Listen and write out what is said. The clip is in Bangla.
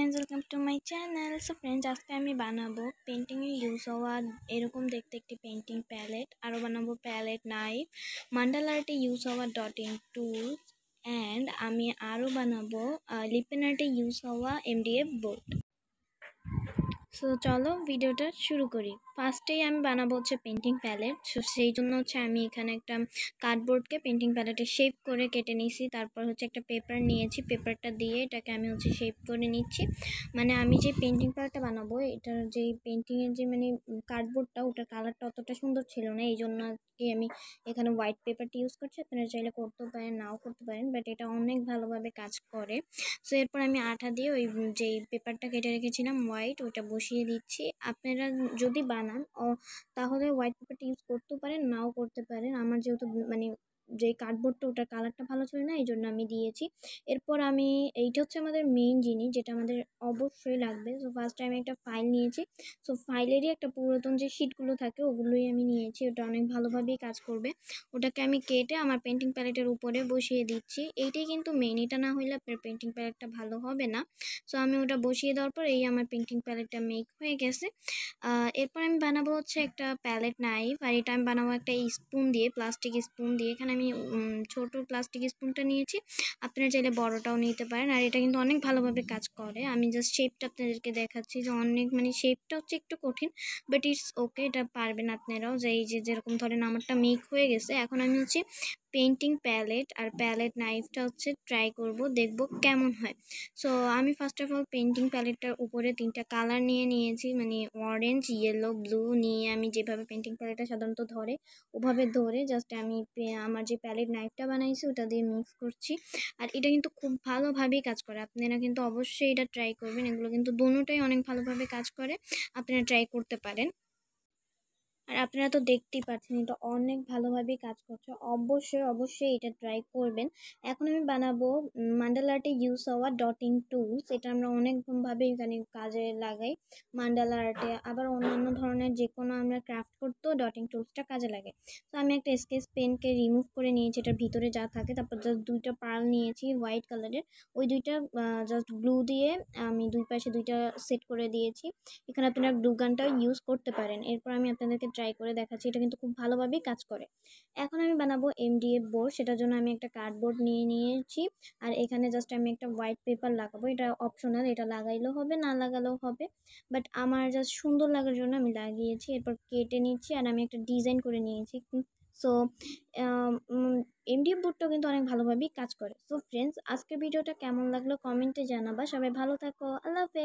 Friends welcome to my channel. So friends आज के আমি বানাবো পেইন্টিং এ ইউজ হওয়া এরকম দেখতে একটি পেইন্টিং প্যালেট, আরো বানাবো প্যালেট নাইফ, মান্ডালা আর্টে ইউজ হওয়া ডটিং টুলস এন্ড আমি আরো বানাবো লিপেন আর্টে ইউজ হওয়া এমডিএফ বোর্ড। সো চলো ভিডিওটা শুরু করি। ফার্স্টেই আমি বানাবো হচ্ছে পেইন্টিং প্যালেট। সো সেই জন্য হচ্ছে আমি এখানে একটা কার্ডবোর্ডকে পেইন্টিং প্যালেটে শেপ করে কেটে নিয়েছি। তারপর হচ্ছে একটা পেপার নিয়েছি, পেপারটা দিয়ে এটাকে আমি হচ্ছে শেপ করে নিচ্ছি। মানে আমি যে পেইন্টিং প্যালেটটা বানাবো এটার যে পেইন্টিংয়ের যে মানে কার্ডবোর্ডটা ওটার কালারটা অতটা সুন্দর ছিল না, এই জন্য কি আমি এখানে হোয়াইট পেপারটা ইউজ করছি। আপনারা চাইলে করতেও পারেন, নাও করতে পারেন, বাট এটা অনেক ভালোভাবে কাজ করে। সো এরপর আমি আঠা দিয়ে ওই যে পেপারটা কেটে রেখেছিলাম হোয়াইট, ওইটা বসিয়ে দিচ্ছি। আপনারা যদি বানান তাহলে হোয়াইট পেপারটা ইউজ করতেও পারেন, নাও করতে পারেন। আমার যেহেতু মানে যে কার্ডবোর্ডটা ওটার কালারটা ভালো ছিল না, এই জন্য আমি দিয়েছি। এরপর আমি এইটা হচ্ছে আমাদের মেইন জিনিস যেটা আমাদের অবশ্যই লাগবে। সো ফার্স্টে আমি একটা ফাইল নিয়েছি। সো ফাইলেরই একটা পুরাতন যে শিটগুলো থাকে ওগুলোই আমি নিয়েছি, ওটা অনেক ভালোভাবেই কাজ করবে। ওটাকে আমি কেটে আমার পেইন্টিং প্যালেটের উপরে বসিয়ে দিচ্ছি। এইটাই কিন্তু মেইন, এটা না হলে আপনার পেইন্টিং প্যালেটটা ভালো হবে না। সো আমি ওটা বসিয়ে দেওয়ার পর এই আমার পেইন্টিং প্যালেটটা মেক হয়ে গেছে। এরপর আমি বানাবো হচ্ছে একটা প্যালেট নাইফ, আর এটা আমি বানাবো একটা স্পুন দিয়ে, প্লাস্টিক স্পুন দিয়ে। এখানে আমি ছোট প্লাস্টিক স্পুনটা নিয়েছি, আপনারা চাইলে বড়টাও নিতে পারেন। আর এটা কিন্তু অনেক ভালোভাবে কাজ করে। আমি জাস্ট শেপটা আপনাদেরকে দেখাচ্ছি যে অনেক মানে শেপটা হচ্ছে একটু কঠিন, বাট ইটস ওকে, এটা পারবেন আপনারাও। যে এই যে যেরকম ধরেন আমারটা মেক হয়ে গেছে, এখন আমি হচ্ছে পেইন্টিং প্যালেট আর প্যালেট নাইফটা হচ্ছে ট্রাই করব, দেখব কেমন হয়। সো আমি ফার্স্ট অফ অল পেইন্টিং প্যালেটটার উপরে 3টা কালার নিয়েছি, মানে অরেঞ্জ, ইয়েলো, ব্লু নিয়ে আমি যেভাবে পেইন্টিং প্যালেটটা সাধারণত ধরে ওভাবে ধরে জাস্ট আমি আমার যে প্যালেট নাইফটা বানাইছি ওটা দিয়ে মিক্স করছি। আর এটা কিন্তু খুব ভালোভাবেই কাজ করে, আপনারা কিন্তু অবশ্যই এটা ট্রাই করবেন। এগুলো কিন্তু দুটোটাই অনেক ভালোভাবে কাজ করে, আপনারা ট্রাই করতে পারেন। আর আপনারা তো দেখতেই পাচ্ছেন এটা অনেক ভালোভাবেই কাজ করছে। অবশ্যই এটা ট্রাই করবেন। এখন আমি বানাবো মান্ডালা আর্টে ইউজ হওয়া ডটিং টুলস। এটা আমরা অনেকভাবে এখানে কাজে লাগাই মান্ডালা আর্টে, আবার অন্যান্য ধরনের যে কোনো আমরা ক্রাফট করতেও ডটিং টুলসটা কাজে লাগে। তো আমি একটা স্কেচ পেনকে রিমুভ করে নিয়েছি, এটার ভিতরে যা থাকে। তারপর জাস্ট 2টা পার্ল নিয়েছি হোয়াইট কালারের, ওই 2টা জাস্ট গ্লু দিয়ে আমি 2 পাশে 2টা সেট করে দিয়েছি। এখানে আপনারা গ্লু গানটাও ইউজ করতে পারেন। এরপর আমি আপনাদেরকে ট্রাই করে দেখাচ্ছি, এটা কিন্তু খুব ভালোভাবেই কাজ করে। এখন আমি বানাবো এমডিএফ বোর্ড, সেটার জন্য আমি একটা কার্ডবোর্ড নিয়েছি। আর এখানে জাস্ট আমি একটা হোয়াইট পেপার লাগাবো, এটা অপশনাল, এটা লাগাইলেও হবে না লাগালেও হবে, বাট আমার জাস্ট সুন্দর লাগার জন্য আমি লাগিয়েছি। এরপর কেটে নিচ্ছি আর আমি একটা ডিজাইন করে নিয়েছি। সো এমডিএফ বোর্ডটাও কিন্তু অনেক ভালোভাবেই কাজ করে। সো ফ্রেন্ডস আজকের ভিডিওটা কেমন লাগলো কমেন্টে জানাবা। সবাই ভালো থাকো, আল্লাহ হাফেজ।